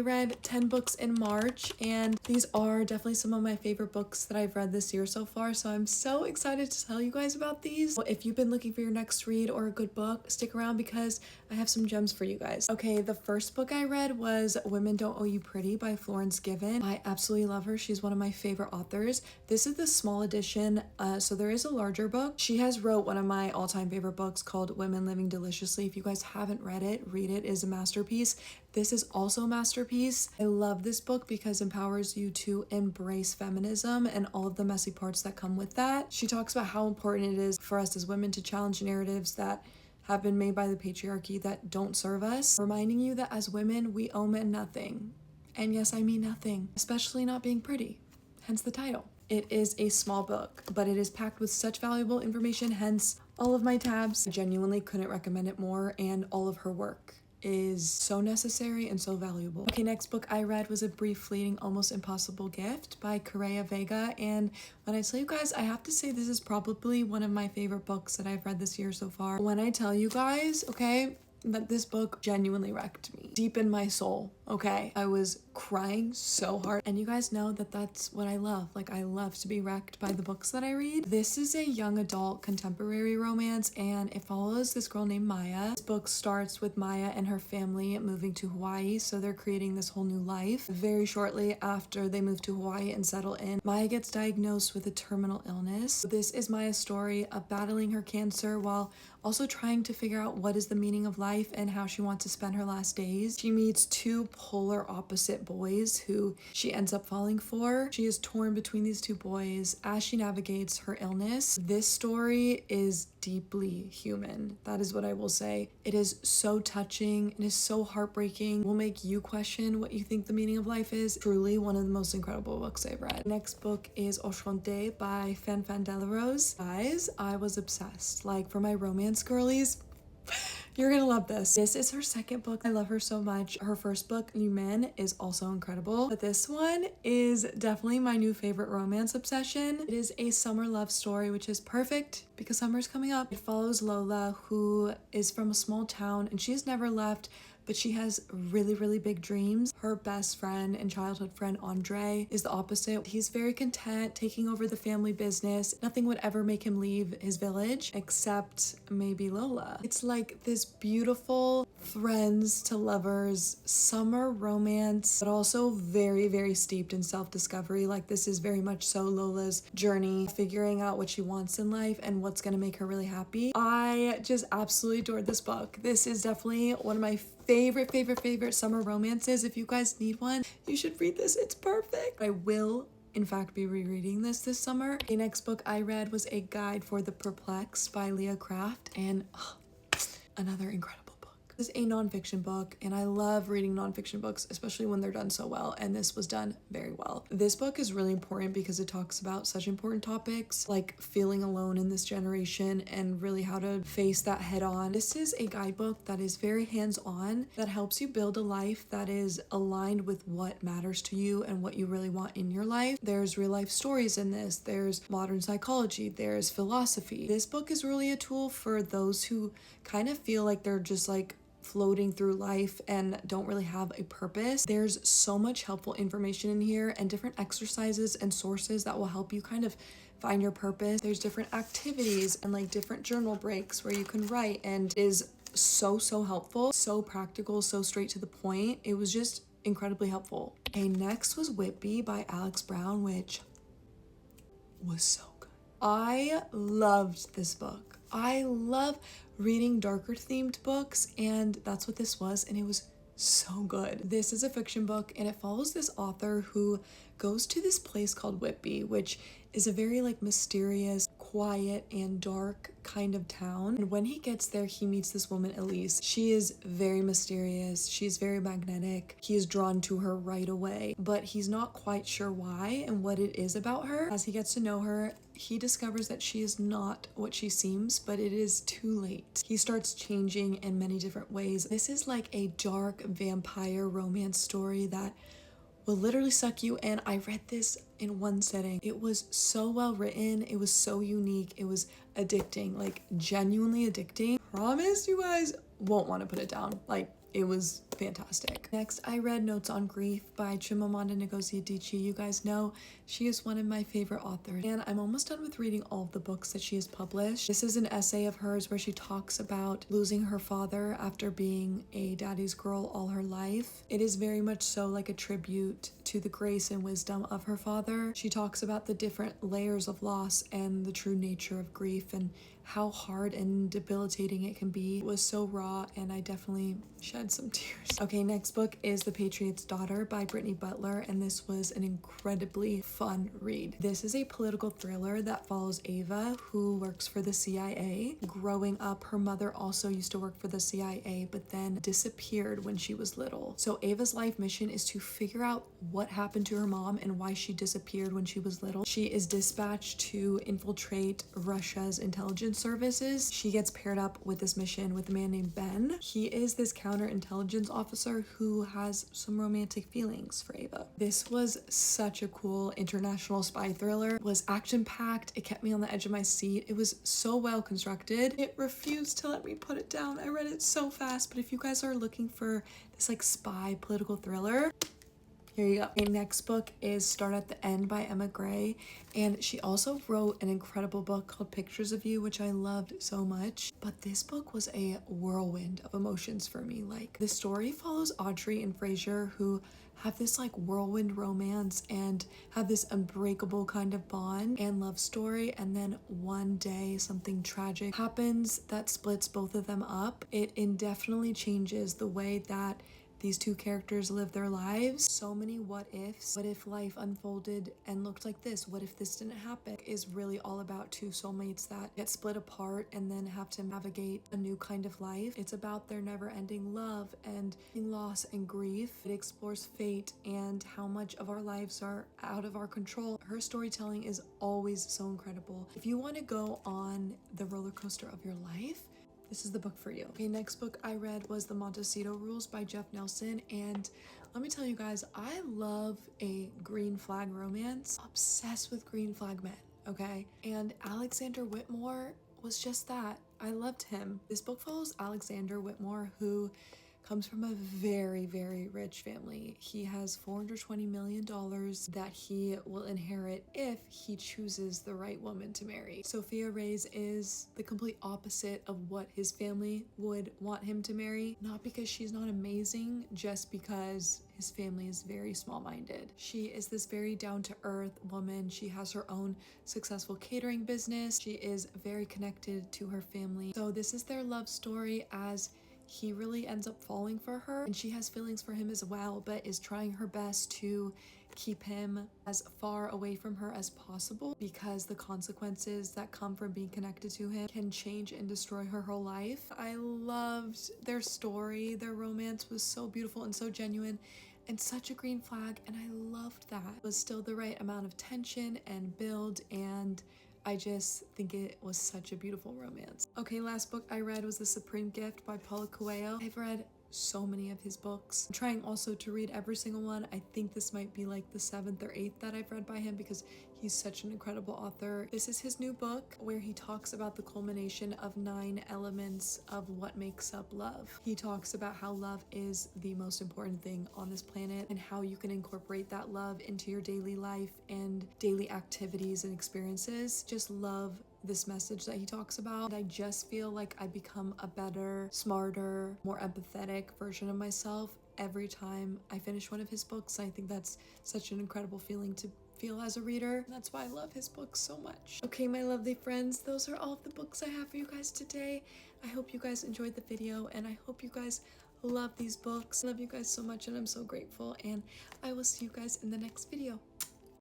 I read 10 books in March, and these are definitely some of my favorite books that I've read this year so far, so I'm so excited to tell you guys about these. If you've been looking for your next read or a good book, stick around because I have some gems for you guys. Okay, the first book I read was Women Don't Owe You Pretty by Florence Given. I absolutely love her. She's one of my favorite authors. This is the small edition, so there is a larger book. She has wrote one of my all-time favorite books called Women Living Deliciously. If you guys haven't read it, read it. It is a masterpiece. This is also a masterpiece. I love this book because it empowers you to embrace feminism and all of the messy parts that come with that. She talks about how important it is for us as women to challenge narratives that have been made by the patriarchy that don't serve us, reminding you that as women, we owe men nothing. And yes, I mean nothing, especially not being pretty, hence the title. It is a small book, but it is packed with such valuable information, hence all of my tabs. I genuinely couldn't recommend it more, and all of her work is so necessary and so valuable. Okay, next book I read was A Brief, Fleeting, Almost Impossible Gift by Correa Vega, and when I tell you guys, I have to say this is probably one of my favorite books that I've read this year so far. When I tell you guys, okay, that this book genuinely wrecked me deep in my soul, okay? I was crying so hard, and you guys know that that's what I love. Like, I love to be wrecked by the books that I read. This is a young adult contemporary romance, and it follows this girl named Maya. This book starts with Maya and her family moving to Hawaii, so they're creating this whole new life. Very shortly after they move to Hawaii and settle in, Maya gets diagnosed with a terminal illness. This is Maya's story of battling her cancer while also trying to figure out what is the meaning of life and how she wants to spend her last days. She meets two polar opposite boys who she ends up falling for. She is torn between these two boys as she navigates her illness. This story is deeply human. That is what I will say. It is so touching. It is so heartbreaking. It will make you question what you think the meaning of life is. Truly one of the most incredible books I've read. Next book is Enchanté by Fan Fan Delarose. Guys, I was obsessed. Like, for my romance girlies, you're gonna love this. This is her second book. I love her so much. Her first book, New Men, is also incredible, but this one is definitely my new favorite romance obsession. It is a summer love story, which is perfect because summer's coming up. It follows Lola, who is from a small town, and she's never left, but she has really, really big dreams. Her best friend and childhood friend, Andre, is the opposite. He's very content taking over the family business. Nothing would ever make him leave his village except maybe Lola. It's like this beautiful friends to lovers summer romance, but also very, very steeped in self-discovery. Like, this is very much so Lola's journey, figuring out what she wants in life and what's gonna make her really happy. I just absolutely adored this book. This is definitely one of my favorite summer romances. If you guys need one, you should read this. It's perfect. I will in fact be rereading this summer. The next book I read was A Guide for the Perplexed by Leah Craft, and another incredible book. This is a nonfiction book, and I love reading nonfiction books, especially when they're done so well, and this was done very well. This book is really important because it talks about such important topics like feeling alone in this generation and really how to face that head on. This is a guidebook that is very hands-on, that helps you build a life that is aligned with what matters to you and what you really want in your life. There's real life stories in this, there's modern psychology, there's philosophy. This book is really a tool for those who kind of feel like they're just like floating through life and don't really have a purpose. There's so much helpful information in here and different exercises and sources that will help you kind of find your purpose. There's different activities and like different journal breaks where you can write, and is so helpful, so practical, so straight to the point. It was just incredibly helpful. Okay, next was Whitby by Alex Brown, which was so good. I loved this book. I love reading darker themed books, and that's what this was, and it was so good. This is a fiction book, and it follows this author who goes to this place called Whitby, which is a very like mysterious, quiet and dark kind of town. And when he gets there, he meets this woman, Elise. She is very mysterious. She's very magnetic. He is drawn to her right away, but he's not quite sure why and what it is about her. As he gets to know her, he discovers that she is not what she seems, but it is too late. He starts changing in many different ways. This is like a dark vampire romance story that will literally suck you in. I read this in one sitting. It was so well written. It was so unique. It was addicting, like genuinely addicting. Promise you guys won't want to put it down. Like, it was fantastic. Next, I read Notes on Grief by Chimamanda Ngozi Adichie. You guys know she is one of my favorite authors, and I'm almost done with reading all of the books that she has published. This is an essay of hers where she talks about losing her father after being a daddy's girl all her life. It is very much so like a tribute to the grace and wisdom of her father. She talks about the different layers of loss and the true nature of grief and how hard and debilitating it can be. It was so raw, and I definitely shed some tears. Okay, next book is The Patriot's Daughter by Brittany Butler, and this was an incredibly fun read. This is a political thriller that follows Ava, who works for the CIA. Growing up, her mother also used to work for the CIA, but then disappeared when she was little. So Ava's life mission is to figure out what happened to her mom and why she disappeared when she was little. She is dispatched to infiltrate Russia's intelligence services. She gets paired up with this mission with a man named Ben. He is this counterintelligence officer who has some romantic feelings for Ava. This was such a cool international spy thriller. It was action-packed. It kept me on the edge of my seat. It was so well constructed. It refused to let me put it down. I read it so fast, but if you guys are looking for this like spy political thriller, here you go. My next book is Start at the End by Emma Gray, and she also wrote an incredible book called Pictures of You, which I loved so much. But this book was a whirlwind of emotions for me. Like, the story follows Audrey and Frasier, who have this like whirlwind romance and have this unbreakable kind of bond and love story, and then one day something tragic happens that splits both of them up. It indefinitely changes the way that these two characters live their lives. So many what ifs. What if life unfolded and looked like this? What if this didn't happen? It is really all about two soulmates that get split apart and then have to navigate a new kind of life. It's about their never-ending love and loss and grief. It explores fate and how much of our lives are out of our control. Her storytelling is always so incredible. If you want to go on the roller coaster of your life, this is the book for you. Okay, next book I read was The Montecito Rules by Jeff Nelson, and let me tell you guys, I love a green flag romance. Obsessed with green flag men, okay? And Alexander Whitmore was just that. I loved him. This book follows Alexander Whitmore, who comes from a very, very rich family. He has $420 million that he will inherit if he chooses the right woman to marry. Sophia Reyes is the complete opposite of what his family would want him to marry, not because she's not amazing, just because his family is very small-minded. She is this very down-to-earth woman. She has her own successful catering business. She is very connected to her family. So this is their love story as he really ends up falling for her, and she has feelings for him as well, but is trying her best to keep him as far away from her as possible, because the consequences that come from being connected to him can change and destroy her whole life. I loved their story. Their romance was so beautiful and so genuine and such a green flag, and I loved that. It was still the right amount of tension and build, and I just think it was such a beautiful romance. Okay, last book I read was The Supreme Gift by Paulo Coelho. I've read so many of his books. I'm trying also to read every single one. I think this might be like the 7th or 8th that I've read by him because he's such an incredible author. This is his new book where he talks about the culmination of 9 elements of what makes up love. He talks about how love is the most important thing on this planet and how you can incorporate that love into your daily life and daily activities and experiences. Just love this message that he talks about. I just feel like I become a better, smarter, more empathetic version of myself every time I finish one of his books. I think that's such an incredible feeling to feel as a reader. That's why I love his books so much. Okay, my lovely friends, those are all of the books I have for you guys today. I hope you guys enjoyed the video, and I hope you guys love these books. I love you guys so much, and I'm so grateful, and I will see you guys in the next video.